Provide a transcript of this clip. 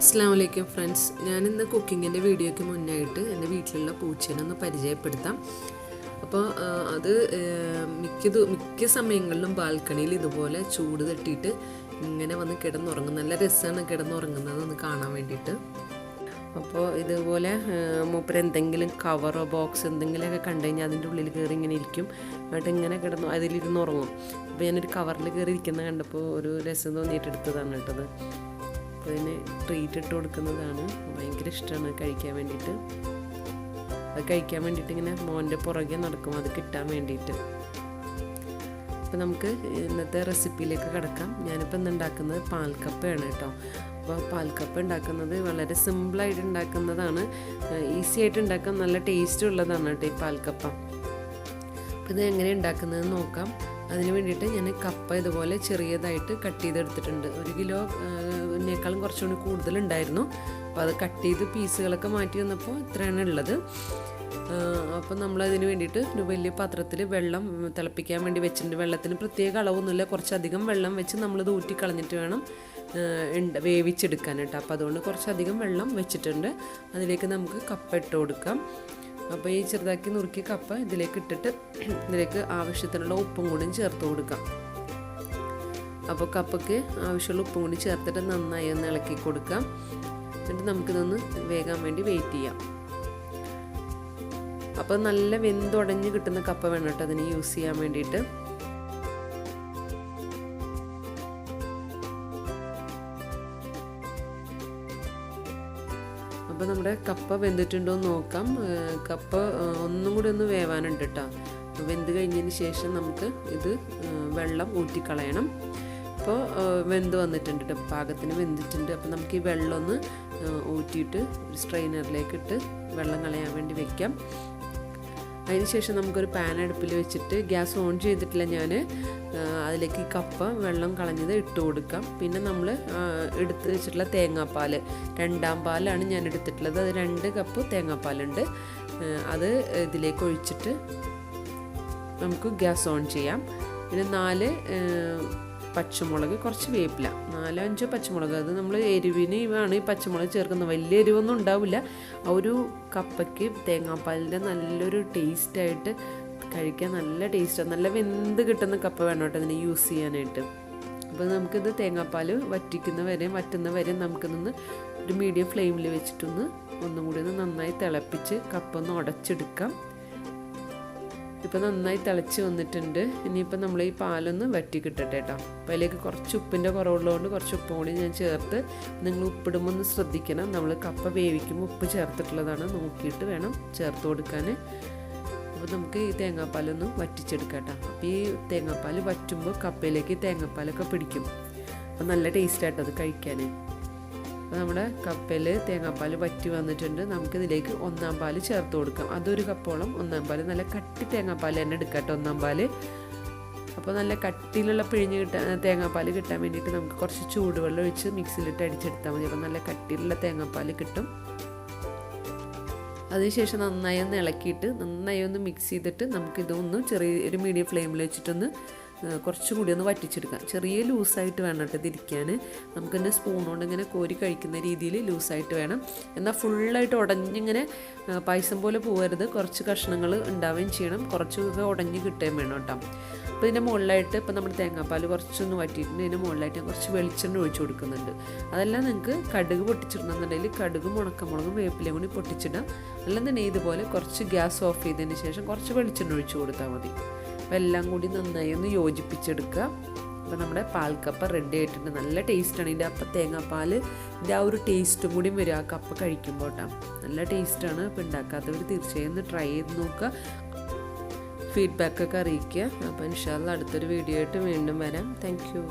അസ്സലാമു ഫ്രണ്ട്സ്, ഞാനിന്ന് കുക്കിങ്ങിൻ്റെ വീഡിയോയ്ക്ക് മുന്നായിട്ട് എൻ്റെ വീട്ടിലുള്ള പൂച്ചേനെ ഒന്ന് പരിചയപ്പെടുത്താം. അപ്പോൾ അത് മിക്ക സമയങ്ങളിലും ബാൽക്കണിയിൽ ഇതുപോലെ ചൂട് തട്ടിയിട്ട് ഇങ്ങനെ വന്ന് കിടന്നുറങ്ങും. നല്ല രസമാണ് കിടന്നുറങ്ങുന്നത് ഒന്ന് കാണാൻ വേണ്ടിയിട്ട്. അപ്പോൾ ഇതുപോലെ മൂപ്പര് എന്തെങ്കിലും കവറോ ബോക്സ് എന്തെങ്കിലുമൊക്കെ കണ്ടു കഴിഞ്ഞാൽ അതിൻ്റെ ഉള്ളിൽ കയറി ഇങ്ങനെ ഇരിക്കും. എന്നിട്ട് ഇങ്ങനെ കിടന്നു അതിലിരുന്ന് ഉറങ്ങും. അപ്പോൾ ഞാനൊരു കവറിൽ കയറി ഇരിക്കുന്ന കണ്ടപ്പോൾ ഒരു രസം തോന്നിയിട്ട് എടുത്തതാണ് കേട്ടത്. അപ്പോൾ ഇതിന് ട്രീറ്റ് ഇട്ട് കൊടുക്കുന്നതാണ്. ഭയങ്കര ഇഷ്ടമാണ് കഴിക്കാൻ വേണ്ടിയിട്ട്. അത് കഴിക്കാൻ വേണ്ടിയിട്ട് ഇങ്ങനെ മോൻ്റെ പുറകെ നടക്കും, അത് കിട്ടാൻ വേണ്ടിയിട്ട്. അപ്പോൾ നമുക്ക് ഇന്നത്തെ റെസിപ്പിയിലേക്ക് കിടക്കാം. ഞാനിപ്പോൾ ഇന്ന് ഉണ്ടാക്കുന്നത് പാൽക്കപ്പയാണ് കേട്ടോ. അപ്പോൾ പാൽക്കപ്പ ഉണ്ടാക്കുന്നത് വളരെ സിമ്പിളായിട്ട് ഉണ്ടാക്കുന്നതാണ്. ഈസി ആയിട്ട് ഉണ്ടാക്കാൻ നല്ല ടേസ്റ്റ് ഉള്ളതാണ് കേട്ടോ ഈ പാൽക്കപ്പ. അപ്പോൾ ഇത് എങ്ങനെ ഉണ്ടാക്കുന്നതെന്ന് നോക്കാം. അതിന് വേണ്ടിയിട്ട് ഞാൻ കപ്പ ഇതുപോലെ ചെറിയതായിട്ട് കട്ട് ചെയ്തെടുത്തിട്ടുണ്ട്. 1 കിലോനേക്കാളും കുറച്ചുകൂടി കൂടുതലുണ്ടായിരുന്നു. അപ്പോൾ അത് കട്ട് ചെയ്ത് പീസുകളൊക്കെ മാറ്റി വന്നപ്പോൾ ഇത്രയാണ് ഉള്ളത്. അപ്പോൾ നമ്മളതിന് വേണ്ടിയിട്ട് ഒരു വലിയ പാത്രത്തിൽ വെള്ളം തിളപ്പിക്കാൻ വേണ്ടി വെച്ചിട്ടുണ്ട്. വെള്ളത്തിന് പ്രത്യേക അളവൊന്നുമില്ല, കുറച്ചധികം വെള്ളം വെച്ച് നമ്മളിത് ഊറ്റി കളഞ്ഞിട്ട് വേണം വേവിച്ചെടുക്കാൻ കേട്ടോ. അപ്പോൾ അതുകൊണ്ട് കുറച്ചധികം വെള്ളം വെച്ചിട്ടുണ്ട്. അതിലേക്ക് നമുക്ക് കപ്പ ഇട്ട് കൊടുക്കാം. അപ്പോൾ ഈ ചെറുതാക്കി നുറുക്കിയ കപ്പ ഇതിലേക്ക് ഇട്ടിട്ട് ഇതിലേക്ക് ആവശ്യത്തിനുള്ള ഉപ്പും കൂടി ചേർത്ത് കൊടുക്കാം. അപ്പോൾ കപ്പയ്ക്ക് ആവശ്യമുള്ള ഉപ്പും കൂടി ചേർത്തിട്ട് നന്നായി ഒന്ന് ഇളക്കി കൊടുക്കാം. എന്നിട്ട് നമുക്കിതൊന്ന് വേകാൻ വേണ്ടി വെയിറ്റ് ചെയ്യാം. അപ്പോൾ നല്ല വെന്തുടഞ്ഞ് കിട്ടുന്ന കപ്പ വേണം കേട്ടോ അതിന് യൂസ് ചെയ്യാൻ വേണ്ടിയിട്ട്. അപ്പോൾ നമ്മുടെ കപ്പ വെന്തിട്ടുണ്ടോ എന്ന് നോക്കാം. കപ്പ ഒന്നും കൂടി ഒന്ന് വേവാനുണ്ട് കേട്ടോ. വെന്ത് കഴിഞ്ഞതിന് ശേഷം നമുക്ക് ഇത് വെള്ളം ഊറ്റിക്കളയണം. ഇപ്പോൾ വെന്ത് വന്നിട്ടുണ്ട് കേട്ടോ, പാകത്തിന് വെന്തിട്ടുണ്ട്. അപ്പോൾ നമുക്ക് ഈ വെള്ളം ഒന്ന് ഊറ്റിയിട്ട് ഒരു സ്ട്രെയിനറിലേക്ക് ഇട്ട് വെള്ളം കളയാൻ വേണ്ടി വെക്കാം. അതിനുശേഷം നമുക്കൊരു പാൻ അടുപ്പിൽ വെച്ചിട്ട് ഗ്യാസ് ഓൺ ചെയ്തിട്ടില്ല ഞാൻ. അതിലേക്ക് ഈ കപ്പ വെള്ളം കളഞ്ഞത് ഇട്ട് കൊടുക്കാം. പിന്നെ നമ്മൾ എടുത്ത് വെച്ചിട്ടുള്ള തേങ്ങാപ്പാൽ, 2 പാലാണ് ഞാൻ എടുത്തിട്ടുള്ളത്. അത് 2 കപ്പ് തേങ്ങാപ്പാലുണ്ട്. അത് ഇതിലേക്ക് ഒഴിച്ചിട്ട് നമുക്ക് ഗ്യാസ് ഓൺ ചെയ്യാം. പിന്നെ 4 പച്ചമുളക്, കുറച്ച് വേപ്പില, 4-5 പച്ചമുളക്. അത് നമ്മൾ എരിവിന് ആണ് ഈ പച്ചമുളക് ചേർക്കുന്നത്. വലിയ എരിവൊന്നും ഉണ്ടാവില്ല. ആ ഒരു കപ്പയ്ക്ക് തേങ്ങാപ്പാലിൻ്റെ നല്ലൊരു ടേസ്റ്റായിട്ട് കഴിക്കാൻ നല്ല ടേസ്റ്റാണ്. നല്ല വെന്ത് കിട്ടുന്ന കപ്പ വേണം കേട്ടോ അതിന് യൂസ് ചെയ്യാനായിട്ട്. അപ്പോൾ നമുക്കിത് തേങ്ങാപ്പാൽ വറ്റുന്ന വരെ നമുക്കിതൊന്ന് ഒരു മീഡിയം ഫ്ലെയിമിൽ വെച്ചിട്ടൊന്ന് ഒന്നും കൂടി ഒന്ന് നന്നായി തിളപ്പിച്ച് കപ്പ ഒന്ന് ഉടച്ചെടുക്കാം. ഇപ്പോൾ നന്നായി തിളച്ച് വന്നിട്ടുണ്ട്. ഇനിയിപ്പോൾ നമ്മൾ ഈ പാലൊന്ന് വറ്റി കിട്ടട്ടെ കേട്ടോ. അപ്പോൾ അതിലേക്ക് കുറച്ച് ഉപ്പിൻ്റെ കുറവുള്ളതുകൊണ്ട് കുറച്ച് ഉപ്പും കൂടി ഞാൻ ചേർത്ത്. നിങ്ങൾ ഉപ്പിടുമ്പോൾ ഒന്ന് ശ്രദ്ധിക്കണം. നമ്മൾ കപ്പ വേവിക്കുമ്പോൾ ഉപ്പ് ചേർത്തിട്ടുള്ളതാണ്, നോക്കിയിട്ട് വേണം ചേർത്ത് കൊടുക്കാൻ. അപ്പോൾ നമുക്ക് ഈ തേങ്ങാപ്പാലൊന്ന് വറ്റിച്ചെടുക്കാം കേട്ടോ. അപ്പോൾ ഈ തേങ്ങാപ്പാൽ വറ്റുമ്പോൾ കപ്പയിലേക്ക് തേങ്ങാപ്പാലൊക്കെ പിടിക്കും. അപ്പോൾ നല്ല ടേസ്റ്റായിട്ട് അത് കഴിക്കാൻ. അപ്പോൾ നമ്മുടെ കപ്പയിൽ തേങ്ങാപ്പാൽ വറ്റി വന്നിട്ടുണ്ട്. നമുക്കിതിലേക്ക് 1 പാൽ ചേർത്ത് കൊടുക്കാം. അതൊരു കപ്പോളം 1 പാൽ, നല്ല കട്ടി തേങ്ങാപ്പാൽ തന്നെ എടുക്കാം കേട്ടോ 1 പാൽ. അപ്പോൾ നല്ല കട്ടിയിലുള്ള പിഴിഞ്ഞ് തേങ്ങാപ്പാൽ കിട്ടാൻ വേണ്ടിയിട്ട് നമുക്ക് കുറച്ച് ചൂടുവെള്ളം ഒഴിച്ച് മിക്സിയിലിട്ട് അടിച്ചെടുത്താൽ മതി. അപ്പോൾ നല്ല കട്ടിയിലുള്ള തേങ്ങാപ്പാൽ കിട്ടും. അതിനുശേഷം നന്നായി ഒന്ന് ഇളക്കിയിട്ട് നന്നായി ഒന്ന് മിക്സ് ചെയ്തിട്ട് നമുക്കിതൊന്ന് ചെറിയൊരു മീഡിയം ഫ്ലെയിമിൽ വെച്ചിട്ടൊന്ന് കുറച്ചും കൂടി ഒന്ന് വറ്റിച്ചെടുക്കാം. ചെറിയ ലൂസായിട്ട് വേണം കേട്ടോ ഇതിരിക്കാൻ. നമുക്കിങ്ങനെ സ്പൂൺ കൊണ്ട് ഇങ്ങനെ കോരി കഴിക്കുന്ന രീതിയിൽ ലൂസായിട്ട് വേണം. എന്നാൽ ഫുള്ളായിട്ട് ഉടഞ്ഞിങ്ങനെ പായസം പോലെ പോകരുത്. കുറച്ച് കഷ്ണങ്ങൾ ഉണ്ടാവുകയും ചെയ്യണം. കുറച്ചൊക്കെ ഉടഞ്ഞ് കിട്ടുകയും വേണം കേട്ടോ. അപ്പോൾ ഇതിൻ്റെ മുകളിലായിട്ട് ഇപ്പോൾ നമ്മുടെ തേങ്ങാപ്പാൽ കുറച്ചൊന്ന് വറ്റിയിട്ടുണ്ട്. ഇതിൻ്റെ മുകളിലായിട്ട് കുറച്ച് വെളിച്ചെണ്ണ ഒഴിച്ച് കൊടുക്കുന്നുണ്ട്. അതെല്ലാം നിങ്ങൾക്ക് കടുക് പൊട്ടിച്ചിടണമെന്നുണ്ടെങ്കിൽ കടുകും ഉണക്കമുളകും വേപ്പിലയും കൂടി പൊട്ടിച്ചിടാം. അല്ലെന്നുണ്ടെങ്കിൽ ഇതുപോലെ കുറച്ച് ഗ്യാസ് ഓഫ് ചെയ്തതിന് ശേഷം കുറച്ച് വെളിച്ചെണ്ണ ഒഴിച്ച് കൊടുത്താൽ മതി. അപ്പോൾ എല്ലാം കൂടി നന്നായി ഒന്ന് യോജിപ്പിച്ചെടുക്കുക. അപ്പോൾ നമ്മുടെ പാൽക്കപ്പ റെഡി ആയിട്ടുണ്ട്. നല്ല ടേസ്റ്റാണ് ഇതിൻ്റെ. അപ്പം തേങ്ങാപ്പാലിൻ്റെ ആ ഒരു ടേസ്റ്റും കൂടി വരും ആ കപ്പ കഴിക്കുമ്പോൾ കേട്ടോ. നല്ല ടേസ്റ്റാണ്. അപ്പോൾ ഉണ്ടാക്കാത്തവർ തീർച്ചയായും ഒന്ന് ട്രൈ ചെയ്ത് നോക്കുക. ഫീഡ്ബാക്കൊക്കെ അറിയിക്കുക. അപ്പോൾ ഇൻഷാ അല്ലാഹ് അടുത്തൊരു വീഡിയോ ആയിട്ട് വീണ്ടും വരാം. Thank you.